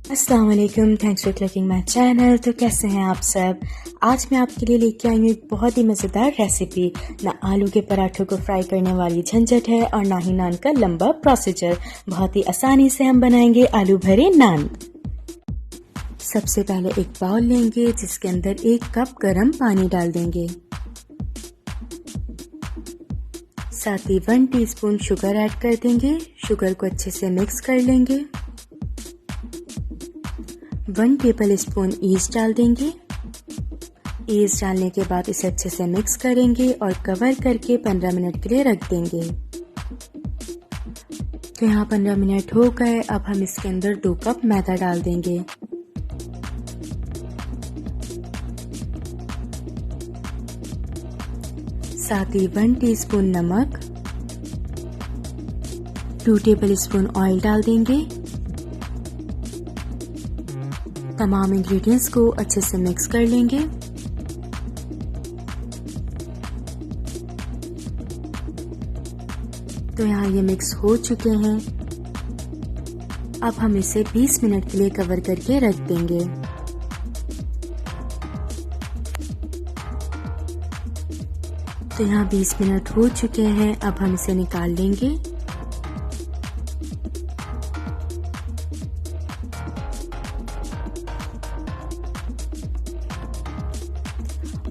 अस्सलाम वालेकुम, thanks for clicking my channel. तो कैसे हैं आप सब। आज मैं आपके लिए लेके आई हूँ एक बहुत ही मज़ेदार रेसिपी। ना आलू के पराठों को फ्राई करने वाली झंझट है और ना ही नान का लंबा प्रोसीजर। बहुत ही आसानी से हम बनाएंगे आलू भरे नान। सबसे पहले एक बाउल लेंगे जिसके अंदर 1 कप गर्म पानी डाल देंगे। साथ ही 1 टीस्पून शुगर ऐड कर देंगे। शुगर को अच्छे से मिक्स कर लेंगे। 1 टेबल स्पून ईस्ट डाल देंगे। ईस्ट डालने के बाद इसे अच्छे से मिक्स करेंगे और कवर करके 15 मिनट के लिए रख देंगे। तो यहाँ 15 मिनट हो गए। अब हम इसके अंदर 2 कप मैदा डाल देंगे। साथ ही 1 टीस्पून नमक, 2 टेबल स्पून ऑयल डाल देंगे। तमाम इंग्रेडिएंट्स को अच्छे से मिक्स कर लेंगे। तो यहाँ ये मिक्स हो चुके हैं। अब हम इसे 20 मिनट के लिए कवर करके रख देंगे। तो यहाँ 20 मिनट हो चुके हैं। अब हम इसे निकाल लेंगे।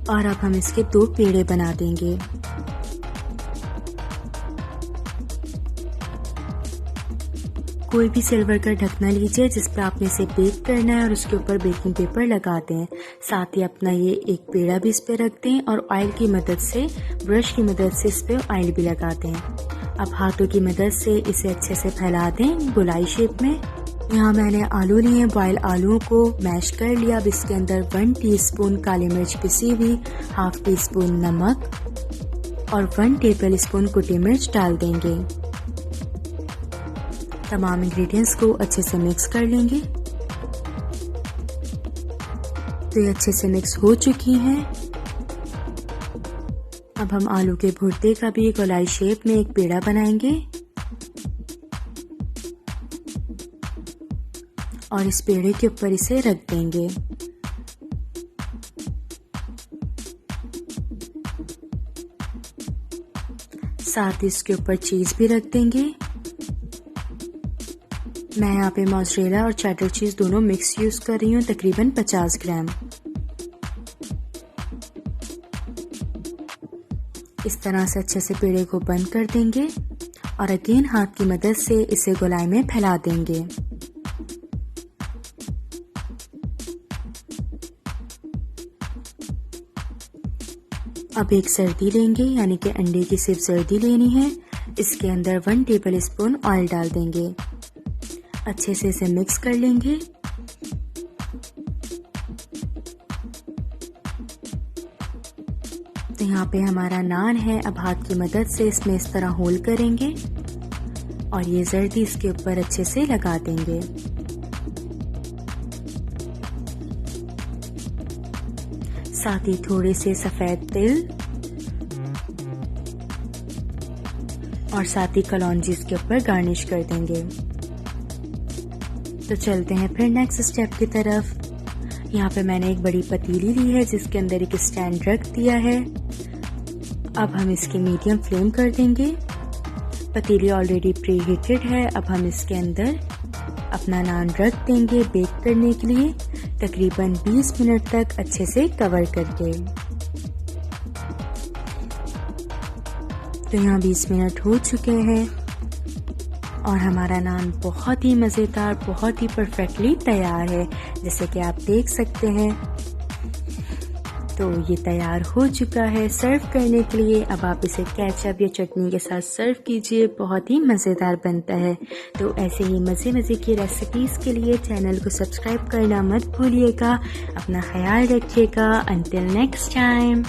और अब हम इसके 2 पेड़े बना देंगे। कोई भी सिल्वर का ढकना लीजिए जिस पर आपने इसे बेक करना है और उसके ऊपर बेकिंग पेपर लगा दें। साथ ही अपना ये एक पेड़ा भी इस पे रख दें और ऑयल की मदद से, ब्रश की मदद से इस पे ऑयल भी लगा दें। अब हाथों की मदद से इसे अच्छे से फैला दें गोलाई शेप में। यहाँ मैंने आलू लिए, बॉयल आलूओं को मैश कर लिया। अब इसके अंदर 1 टीस्पून काली मिर्च पिसी हुई, हाफ टीस्पून नमक और 1 टेबल स्पून कुटी मिर्च डाल देंगे। तमाम इंग्रेडिएंट्स को अच्छे से मिक्स कर लेंगे। तो ये अच्छे से मिक्स हो चुकी हैं। अब हम आलू के भुर्ते का भी गोलाई शेप में एक पेड़ा बनाएंगे और इस पेड़े के ऊपर इसे रख देंगे। साथ ही इसके ऊपर चीज भी रख देंगे। मैं यहाँ पे मोज़रेला और चेडर चीज दोनों मिक्स यूज कर रही हूँ, तकरीबन 50 ग्राम। इस तरह से अच्छे से पेड़े को बंद कर देंगे और अगेन हाथ की मदद से इसे गोलाई में फैला देंगे। अब एक सर्दी लेंगे, यानी कि अंडे की सिर्फ सर्दी लेनी है। इसके अंदर 1 टेबल स्पून ऑयल डाल देंगे। अच्छे से इसे मिक्स कर लेंगे। तो यहाँ पे हमारा नान है। अब हाथ की मदद से इसमें इस तरह होल करेंगे और ये जर्दी इसके ऊपर अच्छे से लगा देंगे। साथ ही थोड़े से सफेद तिल और साथ ही कलौंजी इसके ऊपर गार्निश कर देंगे। तो चलते हैं फिर नेक्स्ट स्टेप की तरफ। यहाँ पे मैंने एक बड़ी पतीली ली है जिसके अंदर एक स्टैंड रख दिया है। अब हम इसकी मीडियम फ्लेम कर देंगे। पतीली ऑलरेडी प्री हीटेड है। अब हम इसके अंदर अपना नान रख देंगे बेक करने के लिए, तकरीबन 20 मिनट तक अच्छे से कवर करके। तो यहाँ 20 मिनट हो चुके हैं और हमारा नान बहुत ही मज़ेदार, बहुत ही परफेक्टली तैयार है, जैसे कि आप देख सकते हैं। तो ये तैयार हो चुका है सर्व करने के लिए। अब आप इसे केचप या चटनी के साथ सर्व कीजिए, बहुत ही मज़ेदार बनता है। तो ऐसे ही मज़े की रेसिपीज़ के लिए चैनल को सब्सक्राइब करना मत भूलिएगा। अपना ख्याल रखिएगा। Until next time.